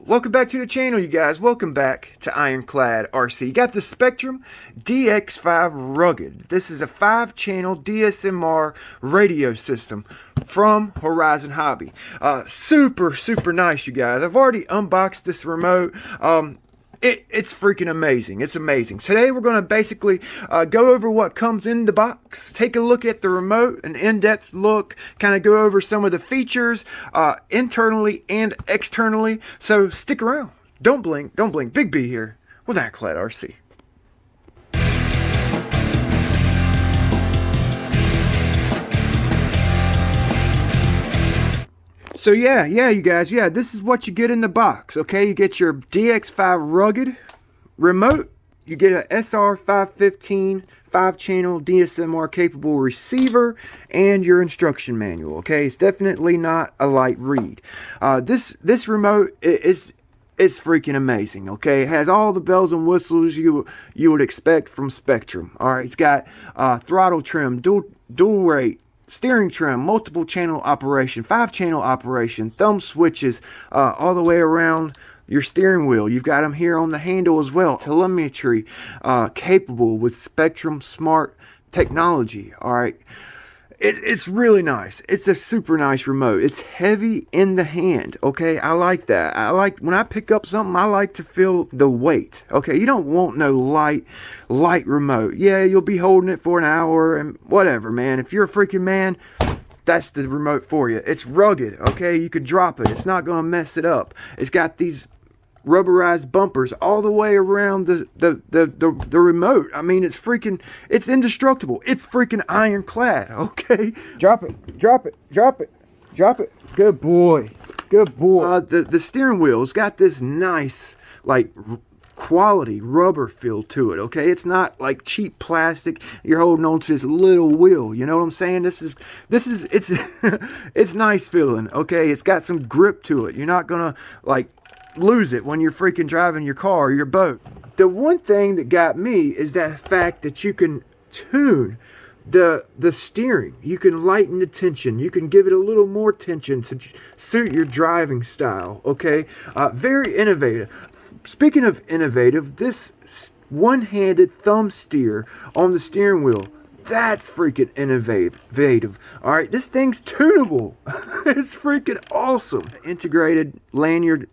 Welcome back to the channel, you guys. Welcome back to Ironclad RC. You got the Spektrum Dx5 Rugged. This is a 5-channel DSMR radio system from Horizon Hobby. Super nice, you guys. I've already unboxed this remote. It's freaking amazing. It's amazing. Today we're going to basically go over what comes in the box, take a look at the remote, an in-depth look, kind of go over some of the features internally and externally. So stick around. Don't blink. Don't blink. Big B here with Ironclad RC. So yeah, you guys, this is what you get in the box, okay? You get your Dx5 Rugged remote, you get a SR515 5-channel DSMR capable receiver, and your instruction manual, okay? It's definitely not a light read. This remote is freaking amazing, okay? It has all the bells and whistles you would expect from Spektrum. All right, it's got throttle trim, dual rate, steering trim, multiple channel operation, 5-channel operation, thumb switches all the way around your steering wheel. You've got them here on the handle as well. Telemetry capable with Spektrum smart technology. All right, it's really nice. It's a super nice remote. It's heavy in the hand, okay? I like that. I like when I pick up something, I like to feel the weight, okay? You don't want no light remote. Yeah, you'll be holding it for an hour and whatever, man. If you're a freaking man, that's the remote for you. It's rugged, okay? You could drop it. It's not gonna mess it up. It's got these rubberized bumpers all the way around the remote. I mean, it's indestructible. It's freaking ironclad, okay? Drop it. Good boy. The steering wheel's got this nice, like, quality rubber feel to it, okay? It's not like cheap plastic. You're holding on to this little wheel, you know what I'm saying? It's it's nice feeling, okay? It's got some grip to it. You're not gonna like lose it when you're freaking driving your car or your boat. The one thing that got me is that fact that you can tune the steering. You can lighten the tension. You can give it a little more tension to suit your driving style, okay? Very innovative. Speaking of innovative, this one-handed thumb steer on the steering wheel, that's freaking innovative. All right, this thing's tunable. It's freaking awesome. Integrated lanyard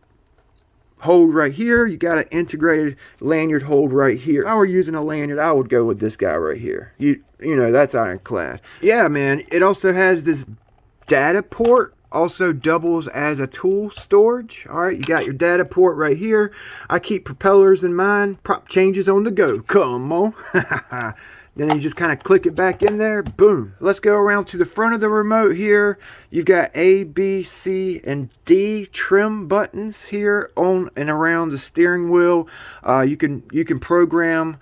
hold right here. You got an integrated lanyard hold right here. If I were using a lanyard, I would go with this guy right here. You know, that's ironclad. Yeah, man. It also has this data port. Also doubles as a tool storage. All right, you got your data port right here. I keep propellers in mind. Prop changes on the go. Come on. Then you just kind of click it back in there. Boom. Let's go around to the front of the remote here. You've got A, B, C, and D trim buttons here on and around the steering wheel. You can program.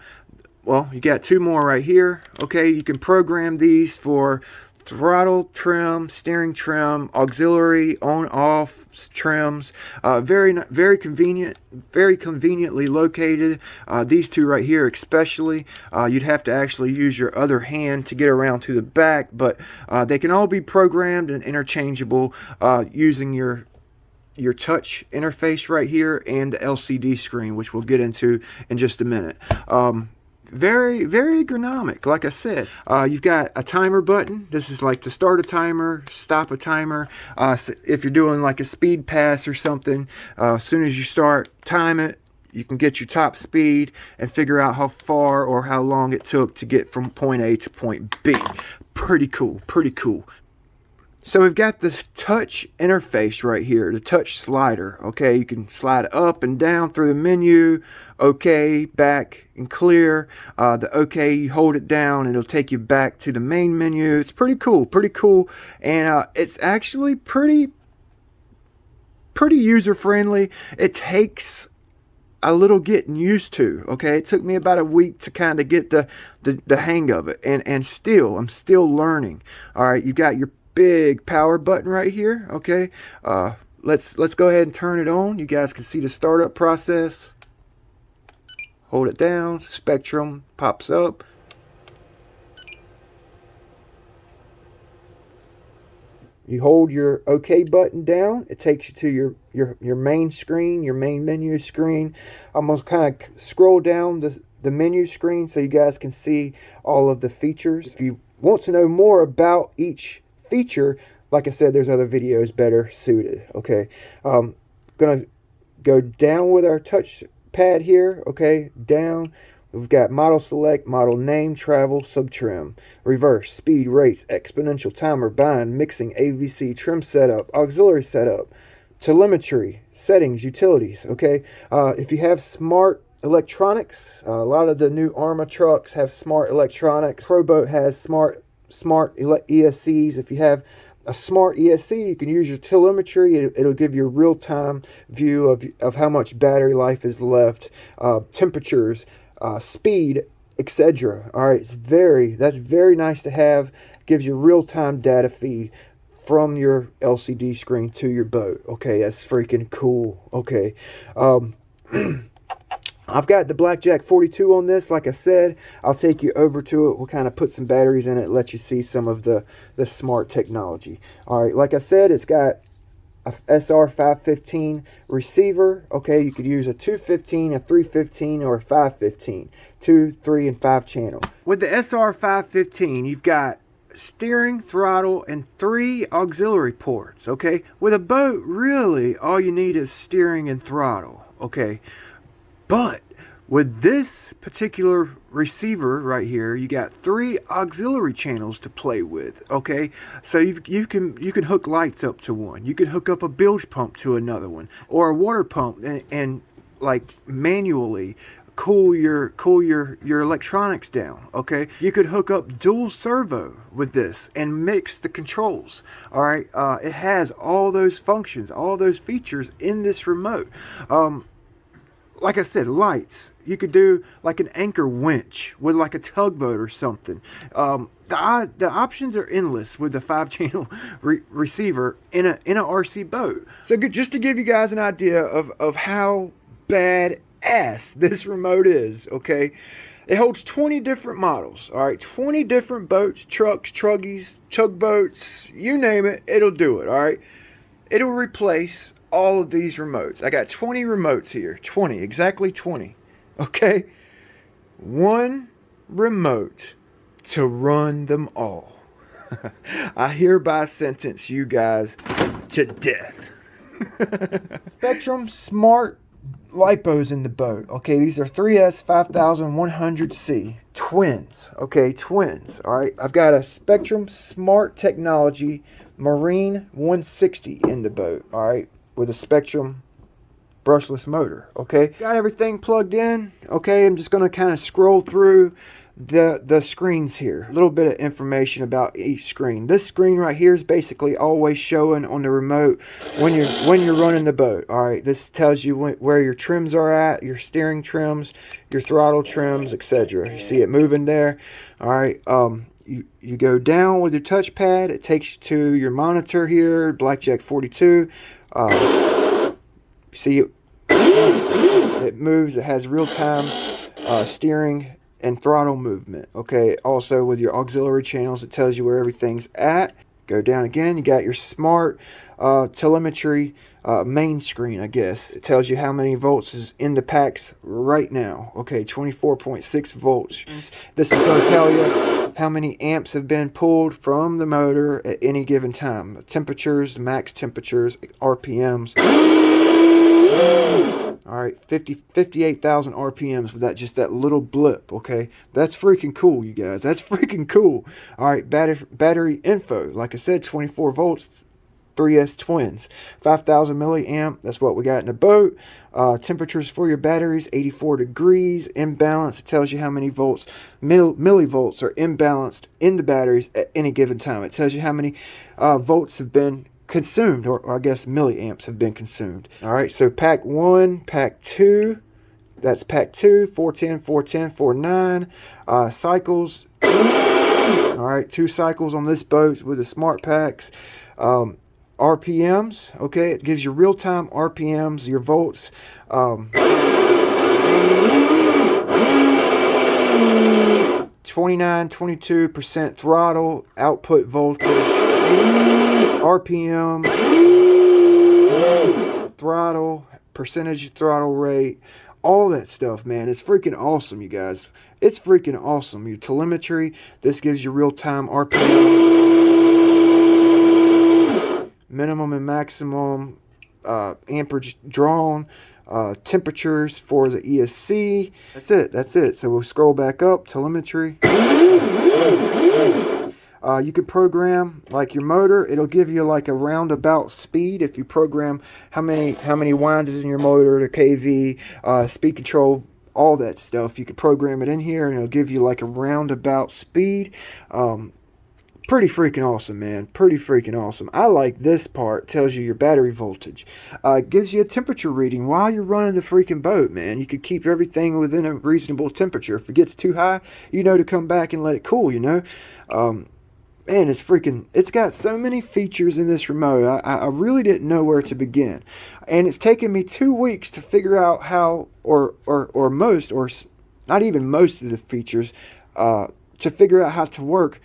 Well, you got 2 more right here. Okay, you can program these for throttle trim, steering trim, auxiliary on-off trims. Very conveniently located. These 2 right here especially. You'd have to actually use your other hand to get around to the back, but they can all be programmed and interchangeable using your touch interface right here and the LCD screen, which we'll get into in just a minute. Very ergonomic. Like I said, you've got a timer button. This is like to start a timer, stop a timer. If you're doing like a speed pass or something, as soon as you start, time it. You can get your top speed and figure out how far or how long it took to get from point A to point B. Pretty cool. So we've got this touch interface right here, the touch slider, okay? You can slide up and down through the menu, okay, back and clear. The okay, you hold it down and it'll take you back to the main menu. It's pretty cool, and it's actually pretty user-friendly. It takes a little getting used to, okay? It took me about a week to kind of get the hang of it, and I'm still learning. All right, you've got your big power button right here, okay? Let's go ahead and turn it on. You guys can see the startup process. Hold it down, Spektrum pops up. You hold your OK button down. It takes you to your main screen, your main menu screen. I'm going to kind of scroll down the menu screen so you guys can see all of the features. If you want to know more about each feature, like I said, there's other videos better suited. Okay, going to go down with our touch pad here. Okay, down. We've got model select, model name, travel, sub-trim, reverse, speed, rates, exponential, timer, bind, mixing, AVC, trim setup, auxiliary setup, telemetry, settings, utilities, okay? If you have smart electronics, a lot of the new Arma trucks have smart electronics. ProBoat has smart ESCs. If you have a smart ESC, you can use your telemetry. It'll give you a real-time view of how much battery life is left, temperatures, speed, etc. All right, that's very nice to have. Gives you real-time data feed from your LCD screen to your boat. Okay, that's freaking cool. Okay, I've got the Blackjack 42 on this. Like I said, I'll take you over to it. We'll kind of put some batteries in it, let you see some of the smart technology. All right, like I said, it's got a SR515 receiver. Okay, you could use a 215, a 315, or a 515, 2, 3, and 5 channel. With the SR515, you've got steering, throttle, and 3 auxiliary ports. Okay, with a boat, really all you need is steering and throttle. Okay, but with this particular receiver right here, you got 3 auxiliary channels to play with. Okay, so you can hook lights up to one. You can hook up a bilge pump to another one, or a water pump, and like manually cool your electronics down. Okay, you could hook up dual servo with this and mix the controls. All right, it has all those functions, all those features in this remote. Like I said, lights. You could do like an anchor winch with like a tugboat or something. The options are endless with the 5-channel receiver in a RC boat. So just to give you guys an idea of how badass this remote is, okay? It holds 20 different models, all right? 20 different boats, trucks, truggies, tugboats, you name it, it'll do it, all right? It'll replace all of these remotes. I got 20 remotes here. 20, exactly 20. Okay? One remote to run them all. I hereby sentence you guys to death. Spektrum Smart Lipos in the boat. Okay, these are 3S 5100C. Twins. Okay, twins. Alright, I've got a Spektrum Smart Technology Marine 160 in the boat. Alright, with a Spektrum brushless motor. Okay, got everything plugged in. Okay, I'm just going to kind of scroll through the screens here. A little bit of information about each screen. This screen right here is basically always showing on the remote when you're running the boat. All right, this tells you where your trims are at, your steering trims, your throttle trims, etc. You see it moving there. All right, you go down with your touchpad. It takes you to your monitor here, Blackjack 42. See it moves. It has real-time steering and throttle movement. Okay, also with your auxiliary channels, it tells you where everything's at. Go down again, you got your smart telemetry main screen, I guess. It tells you how many volts is in the packs right now. Okay, 24.6 volts. This is going to tell you how many amps have been pulled from the motor at any given time. Temperatures, max temperatures, RPMs. All right, 58,000 RPMs with that little blip. Okay, that's freaking cool, you guys. That's freaking cool. All right, battery info. Like I said, 24 volts, 3S twins, 5,000 milliamp. That's what we got in the boat. Temperatures for your batteries, 84 degrees. Imbalance. It tells you how many volts, millivolts are imbalanced in the batteries at any given time. It tells you how many volts have been consumed, or I guess milliamps have been consumed. All right, so pack 1, pack 2, that's pack 2, 410, 410, 49 cycles. All right, 2 cycles on this boat with the smart packs. RPMs, okay, it gives you real-time RPMs, your volts. 22% throttle, output voltage. RPM, throttle, percentage throttle rate, all that stuff, man. It's freaking awesome, you guys. It's freaking awesome. Your telemetry, this gives you real-time RPM, minimum and maximum amperage drawn, temperatures for the ESC. That's it. So we'll scroll back up, telemetry. You can program like your motor. It'll give you like a roundabout speed if you program how many winds is in your motor, the KV, speed control, all that stuff. You can program it in here and it'll give you like a roundabout speed. Pretty freaking awesome, man. Pretty freaking awesome. I like this part. Tells you your battery voltage. It gives you a temperature reading while you're running the freaking boat, man. You could keep everything within a reasonable temperature. If it gets too high, you know to come back and let it cool, you know. Man, it's got so many features in this remote. I really didn't know where to begin. And it's taken me 2 weeks to figure out how, or not even most of the features, to figure out how to work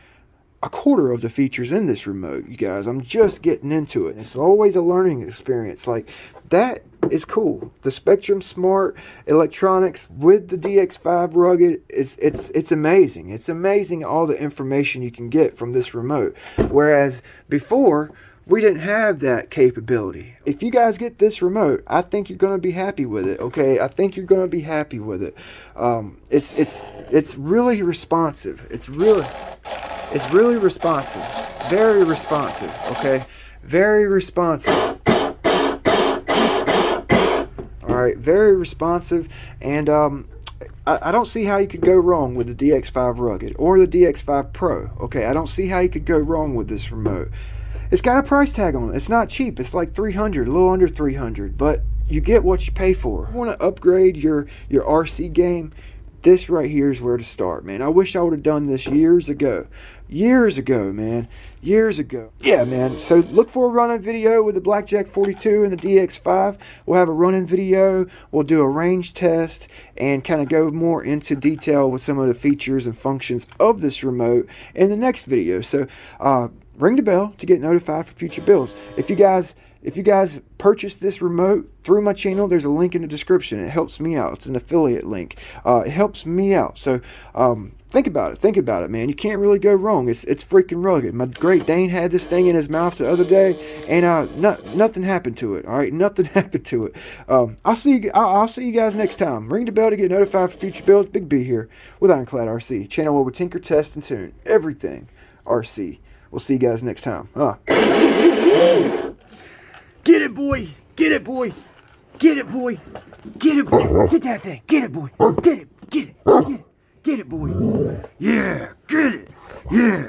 a quarter of the features in this remote, you guys. I'm just getting into it. It's always a learning experience. Like, that is cool. The Spektrum Smart electronics with the DX5 rugged, it's amazing. It's amazing all the information you can get from this remote. Whereas before, we didn't have that capability. If you guys get this remote, I think you're going to be happy with it, okay? I think you're going to be happy with it. It's really responsive. It's really responsive. Very responsive, okay? Very responsive. Alright, very responsive. And I don't see how you could go wrong with the DX5 Rugged or the DX5 Pro, okay? I don't see how you could go wrong with this remote. It's got a price tag on it. It's not cheap. It's like $300, a little under $300, but you get what you pay for. If you want to upgrade your RC game, this right here is where to start, man. I wish I would have done this years ago. Years ago, man. Years ago. Yeah, man. So look for a running video with the Blackjack 42 and the DX5. We'll have a running video. We'll do a range test and kind of go more into detail with some of the features and functions of this remote in the next video. So ring the bell to get notified for future builds. If you guys purchase this remote through my channel, there's a link in the description. It helps me out. It's an affiliate link. It helps me out. So think about it. Think about it, man. You can't really go wrong. It's freaking rugged. My Great Dane had this thing in his mouth the other day, and nothing happened to it. All right, nothing happened to it. I'll see you guys next time. Ring the bell to get notified for future builds. Big B here with Ironclad RC, channel where we tinker, test, and tune everything RC. We'll see you guys next time. Get it, boy. Get it, boy. Get it, boy. Get it, boy. Get that thing. Get it, boy. Get it. Get it. Get it. Get it, boy. Yeah. Get it. Yeah.